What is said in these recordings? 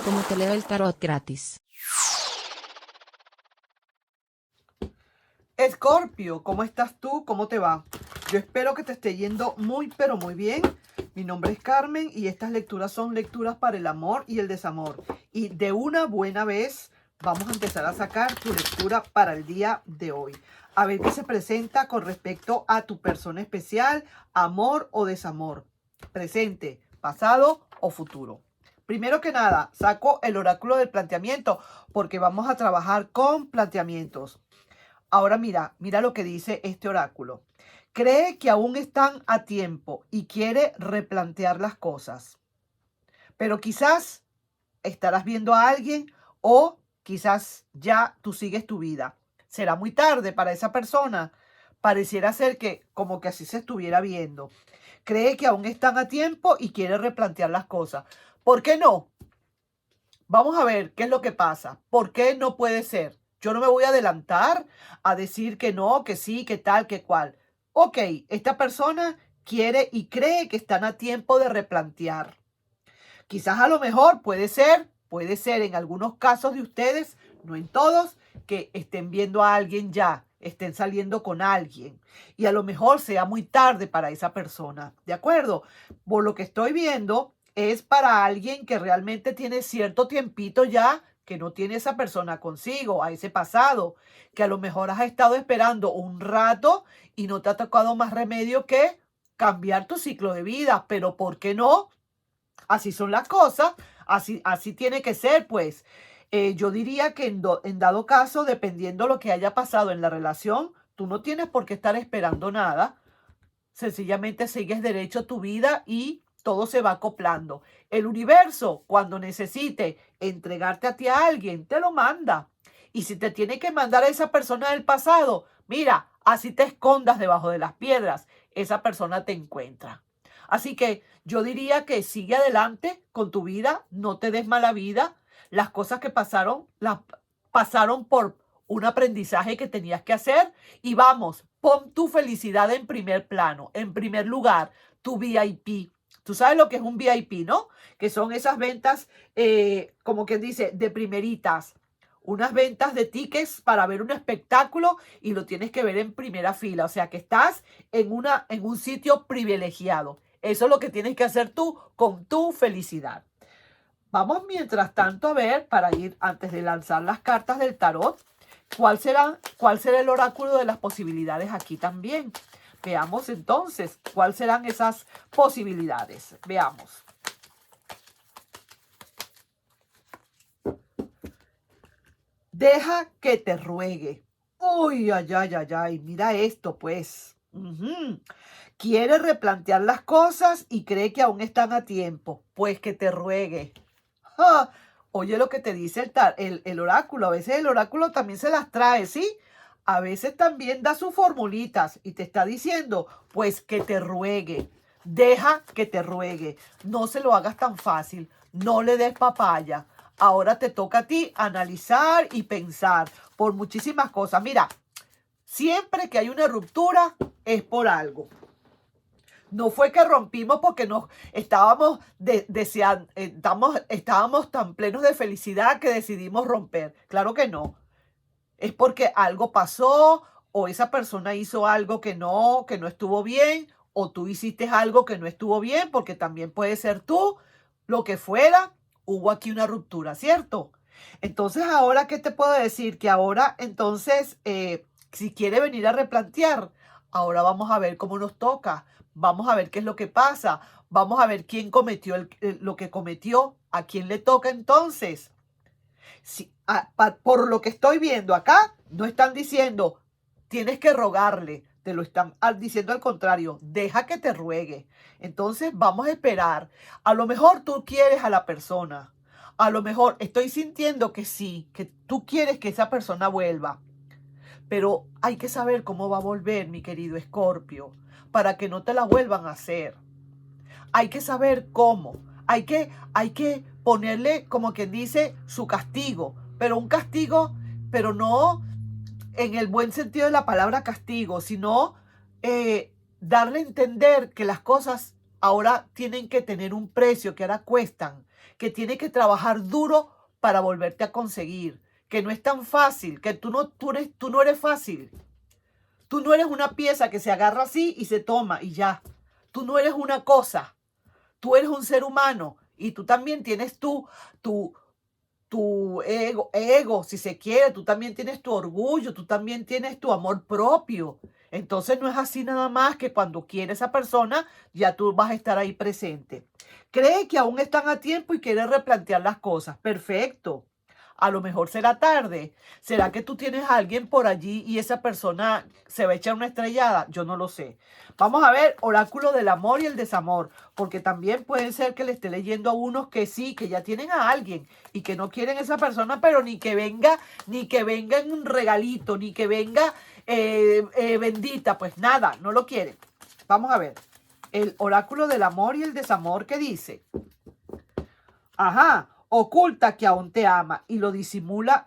cómo te leo el tarot gratis. Escorpio, ¿cómo estás tú? ¿Cómo te va? Yo espero que te esté yendo muy, pero muy bien. Mi nombre es Carmen y estas lecturas son lecturas para el amor y el desamor. Y de una buena vez vamos a empezar a sacar tu lectura para el día de hoy. A ver qué se presenta con respecto a tu persona especial, amor o desamor. Presente, pasado o futuro. Primero que nada, saco el oráculo del planteamiento porque vamos a trabajar con planteamientos. Ahora mira lo que dice este oráculo. Cree que aún están a tiempo y quiere replantear las cosas. Pero quizás estarás viendo a alguien o quizás ya tú sigues tu vida. Será muy tarde para esa persona. Pareciera ser que como que así se estuviera viendo. Cree que aún están a tiempo y quiere replantear las cosas. ¿Por qué no? Vamos a ver qué es lo que pasa. ¿Por qué no puede ser? Yo no me voy a adelantar a decir que no, que sí, que tal, que cual. Ok, esta persona quiere y cree que están a tiempo de replantear. Quizás a lo mejor puede ser en algunos casos de ustedes, no en todos, que estén viendo a alguien ya, estén saliendo con alguien. Y a lo mejor sea muy tarde para esa persona, ¿de acuerdo? Por lo que estoy viendo, es para alguien que realmente tiene cierto tiempito ya que no tiene esa persona consigo, a ese pasado, que a lo mejor has estado esperando un rato y no te ha tocado más remedio que cambiar tu ciclo de vida. Pero ¿por qué no? Así son las cosas, así tiene que ser, pues. Yo diría que en dado caso, dependiendo lo que haya pasado en la relación, tú no tienes por qué estar esperando nada. Sencillamente sigues derecho tu vida y todo se va acoplando. El universo, cuando necesite entregarte a ti a alguien, te lo manda. Y si te tiene que mandar a esa persona del pasado, mira, así te escondas debajo de las piedras, esa persona te encuentra. Así que yo diría que sigue adelante con tu vida, no te des mala vida. Las cosas que pasaron, las pasaron por un aprendizaje que tenías que hacer y vamos, pon tu felicidad en primer plano, en primer lugar, tu VIP. Tú sabes lo que es un VIP, ¿no? Que son esas ventas, como quien dice, de primeritas. Unas ventas de tickets para ver un espectáculo y lo tienes que ver en primera fila. O sea que estás en un sitio privilegiado. Eso es lo que tienes que hacer tú con tu felicidad. Vamos mientras tanto a ver, para ir antes de lanzar las cartas del tarot, cuál será el oráculo de las posibilidades aquí también. Veamos entonces cuáles serán esas posibilidades. Veamos. Deja que te ruegue. Uy, ay, ay, ay, ay. Mira esto, pues. Quiere replantear las cosas y cree que aún están a tiempo. Pues que te ruegue. ¡Ja! Oye lo que te dice el oráculo. A veces el oráculo también se las trae, ¿sí? A veces también da sus formulitas y te está diciendo, pues que te ruegue. Deja que te ruegue. No se lo hagas tan fácil. No le des papaya. Ahora te toca a ti analizar y pensar por muchísimas cosas. Mira, siempre que hay una ruptura es por algo. No fue que rompimos porque nos estábamos deseando, estábamos tan plenos de felicidad que decidimos romper. Claro que no. Es porque algo pasó o esa persona hizo algo que no estuvo bien o tú hiciste algo que no estuvo bien, porque también puede ser tú, lo que fuera, hubo aquí una ruptura, ¿cierto? Entonces, ahora, ¿qué te puedo decir? Que ahora, entonces, si quiere venir a replantear, ahora vamos a ver cómo nos toca, vamos a ver qué es lo que pasa, vamos a ver quién cometió lo que cometió, a quién le toca entonces. Si, por lo que estoy viendo acá, no están diciendo, tienes que rogarle, te lo están diciendo al contrario, deja que te ruegue. Entonces vamos a esperar. A lo mejor tú quieres a la persona. A lo mejor estoy sintiendo que sí, que tú quieres que esa persona vuelva. Pero hay que saber cómo va a volver, mi querido Escorpio, para que no te la vuelvan a hacer. Hay que saber cómo. Hay que ponerle, como quien dice, su castigo. Pero un castigo, pero no en el buen sentido de la palabra castigo, sino darle a entender que las cosas ahora tienen que tener un precio, que ahora cuestan, que tiene que trabajar duro para volverte a conseguir, que no es tan fácil, que tú no eres fácil. Tú no eres una pieza que se agarra así y se toma y ya. Tú no eres una cosa. Tú eres un ser humano y tú también tienes tu ego, si se quiere. Tú también tienes tu orgullo, tú también tienes tu amor propio. Entonces no es así nada más que cuando quiere esa persona, ya tú vas a estar ahí presente. Cree que aún están a tiempo y quiere replantear las cosas. Perfecto. A lo mejor será tarde. ¿Será que tú tienes a alguien por allí y esa persona se va a echar una estrellada? Yo no lo sé. Vamos a ver oráculo del amor y el desamor, porque también puede ser que le esté leyendo a unos que sí, que ya tienen a alguien y que no quieren a esa persona, pero ni que venga en un regalito, ni que venga bendita, pues nada, no lo quieren. Vamos a ver el oráculo del amor y el desamor que dice. Ajá, oculta que aún te ama y lo disimula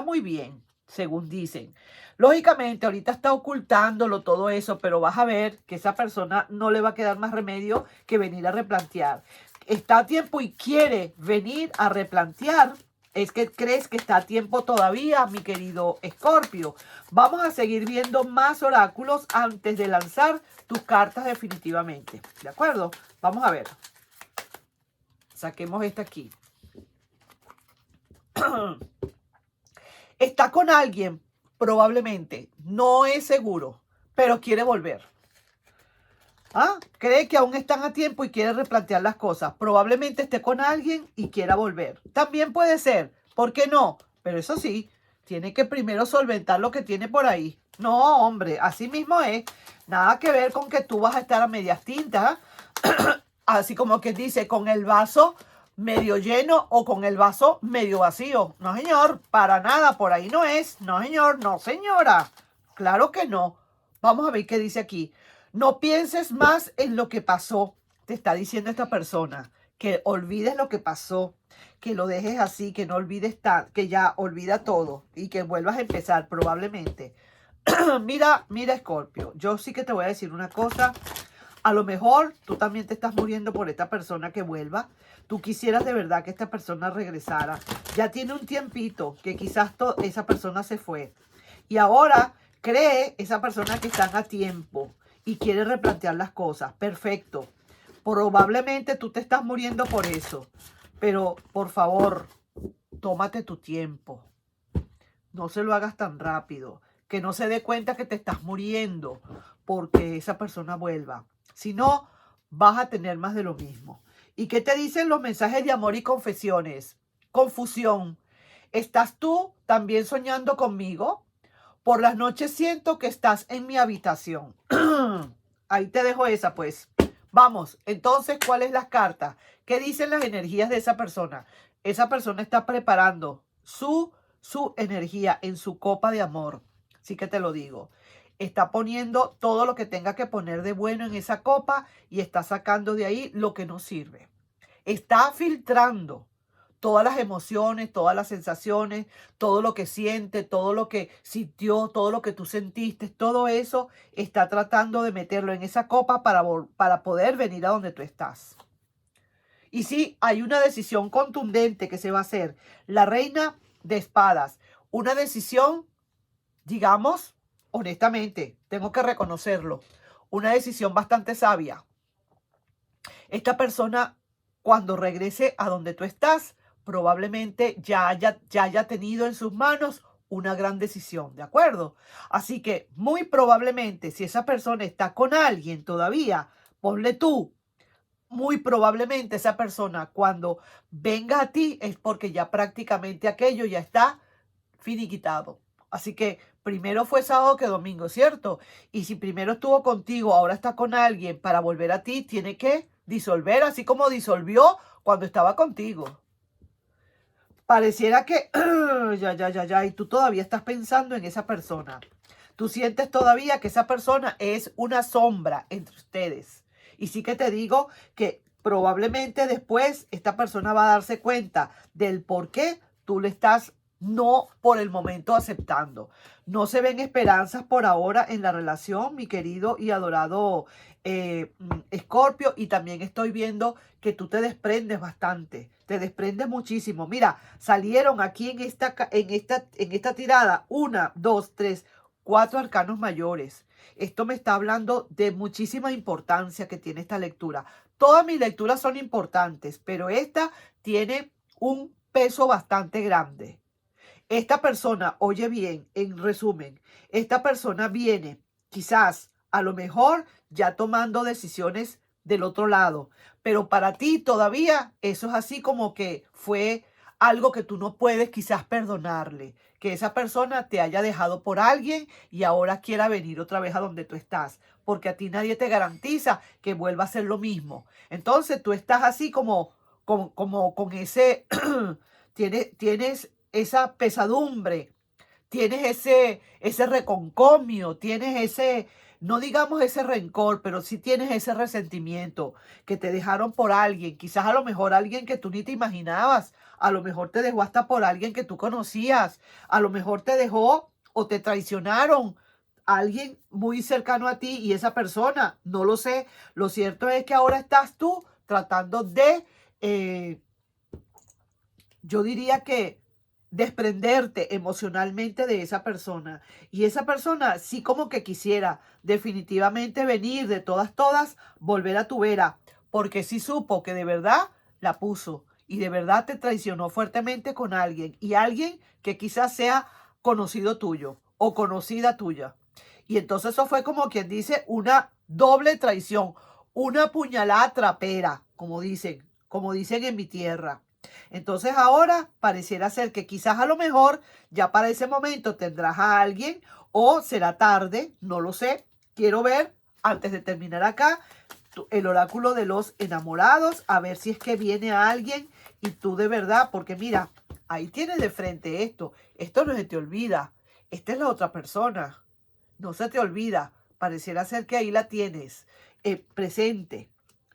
muy bien, según dicen. Lógicamente, ahorita está ocultándolo todo eso, pero vas a ver que esa persona no le va a quedar más remedio que venir a replantear. Está a tiempo y quiere venir a replantear. Es que crees que está a tiempo todavía, mi querido Escorpio. Vamos a seguir viendo más oráculos antes de lanzar tus cartas definitivamente. ¿De acuerdo? Vamos a ver. Saquemos esta aquí. Está con alguien, probablemente. No es seguro, pero quiere volver. ¿Ah? Cree que aún están a tiempo y quiere replantear las cosas. Probablemente esté con alguien y quiera volver. También puede ser. ¿Por qué no? Pero eso sí, tiene que primero solventar lo que tiene por ahí. No, hombre, así mismo es. Nada que ver con que tú vas a estar a medias tintas. Así como que dice, con el vaso medio lleno o con el vaso medio vacío. No, señor, para nada, por ahí no es. No, señor, no, señora. Claro que no. Vamos a ver qué dice aquí. No pienses más en lo que pasó, te está diciendo esta persona. Que olvides lo que pasó, que lo dejes así, que no olvides que ya olvida todo y que vuelvas a empezar probablemente. Mira, Escorpio, yo sí que te voy a decir una cosa. A lo mejor tú también te estás muriendo por esta persona que vuelva. Tú quisieras de verdad que esta persona regresara. Ya tiene un tiempito que quizás esa persona se fue. Y ahora cree esa persona que están a tiempo y quiere replantear las cosas. Perfecto. Probablemente tú te estás muriendo por eso. Pero por favor, tómate tu tiempo. No se lo hagas tan rápido. Que no se dé cuenta que te estás muriendo porque esa persona vuelva. Si no, vas a tener más de lo mismo. ¿Y qué te dicen los mensajes de amor y confesiones? Confusión. ¿Estás tú también soñando conmigo? Por las noches siento que estás en mi habitación. Ahí te dejo esa, pues. Vamos, entonces, ¿cuáles las cartas? ¿Qué dicen las energías de esa persona? Esa persona está preparando su energía en su copa de amor. Sí que te lo digo. Está poniendo todo lo que tenga que poner de bueno en esa copa y está sacando de ahí lo que no sirve. Está filtrando todas las emociones, todas las sensaciones, todo lo que siente, todo lo que sintió, todo lo que tú sentiste, todo eso está tratando de meterlo en esa copa para poder venir a donde tú estás. Y sí, hay una decisión contundente que se va a hacer. La reina de espadas. Una decisión, digamos, honestamente, tengo que reconocerlo, una decisión bastante sabia. Esta persona, cuando regrese a donde tú estás, probablemente ya haya tenido en sus manos una gran decisión, ¿de acuerdo? Así que muy probablemente, si esa persona está con alguien todavía, ponle tú, muy probablemente esa persona cuando venga a ti es porque ya prácticamente aquello ya está finiquitado. Así que primero fue sábado que domingo, ¿cierto? Y si primero estuvo contigo, ahora está con alguien para volver a ti, tiene que disolver, así como disolvió cuando estaba contigo. Pareciera que y tú todavía estás pensando en esa persona. Tú sientes todavía que esa persona es una sombra entre ustedes. Y sí que te digo que probablemente después esta persona va a darse cuenta del por qué tú le estás no por el momento aceptando. No se ven esperanzas por ahora en la relación, mi querido y adorado Escorpio. Y también estoy viendo que tú te desprendes bastante, te desprendes muchísimo. Mira, salieron aquí en esta tirada 1, 2, 3, 4 arcanos mayores. Esto me está hablando de muchísima importancia que tiene esta lectura. Todas mis lecturas son importantes, pero esta tiene un peso bastante grande. Esta persona, oye bien, en resumen, esta persona viene quizás a lo mejor ya tomando decisiones del otro lado, pero para ti todavía eso es así como que fue algo que tú no puedes quizás perdonarle, que esa persona te haya dejado por alguien y ahora quiera venir otra vez a donde tú estás, porque a ti nadie te garantiza que vuelva a ser lo mismo. Entonces tú estás así como con ese, tienes esa pesadumbre, tienes ese reconcomio, tienes ese, no digamos ese rencor, pero sí tienes ese resentimiento que te dejaron por alguien, quizás a lo mejor alguien que tú ni te imaginabas, a lo mejor te dejó hasta por alguien que tú conocías, a lo mejor te dejó o te traicionaron alguien muy cercano a ti y esa persona, no lo sé. Lo cierto es que ahora estás tú tratando de yo diría que desprenderte emocionalmente de esa persona. Y esa persona sí como que quisiera definitivamente venir de todas, volver a tu vera, porque sí supo que de verdad la puso y de verdad te traicionó fuertemente con alguien y alguien que quizás sea conocido tuyo o conocida tuya. Y entonces eso fue como quien dice una doble traición, una puñalada trapera, como dicen en mi tierra. Entonces ahora pareciera ser que quizás a lo mejor ya para ese momento tendrás a alguien o será tarde, no lo sé. Quiero ver antes de terminar acá el oráculo de los enamorados, a ver si es que viene a alguien y tú de verdad, porque mira, ahí tienes de frente esto no se te olvida, esta es la otra persona, no se te olvida, pareciera ser que ahí la tienes presente,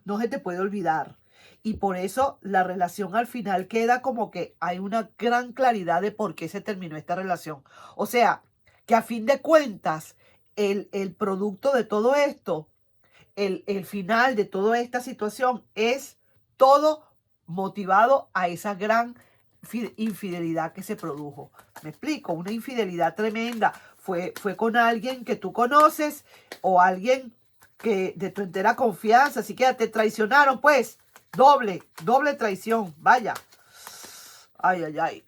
no se te puede olvidar. Y por eso la relación al final queda como que hay una gran claridad de por qué se terminó esta relación. O sea, que a fin de cuentas, el producto de todo esto, el final de toda esta situación es todo motivado a esa gran infidelidad que se produjo. Me explico, una infidelidad tremenda. Fue con alguien que tú conoces o alguien que de tu entera confianza, así que te traicionaron, pues, doble traición, vaya. Ay, ay, ay.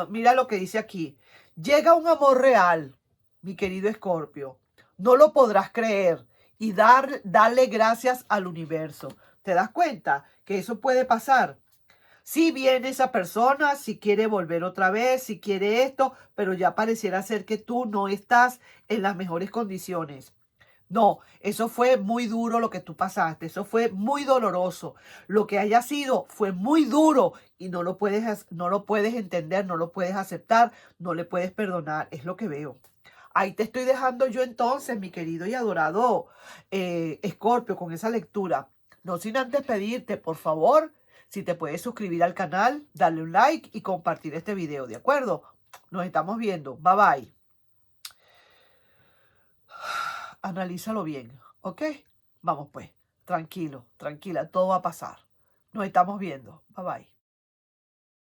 Mira lo que dice aquí. Llega un amor real, mi querido Escorpio. No lo podrás creer y darle gracias al universo. ¿Te das cuenta que eso puede pasar? Si viene esa persona, si quiere volver otra vez, si quiere esto, pero ya pareciera ser que tú no estás en las mejores condiciones. No, eso fue muy duro lo que tú pasaste, eso fue muy doloroso. Lo que haya sido fue muy duro y no lo puedes entender, no lo puedes aceptar, no le puedes perdonar, es lo que veo. Ahí te estoy dejando yo entonces, mi querido y adorado Escorpio, con esa lectura. No sin antes pedirte, por favor, si te puedes suscribir al canal, darle un like y compartir este video, ¿de acuerdo? Nos estamos viendo. Bye bye. Analízalo bien, ¿ok? Vamos pues, tranquilo, tranquila, todo va a pasar. Nos estamos viendo. Bye bye.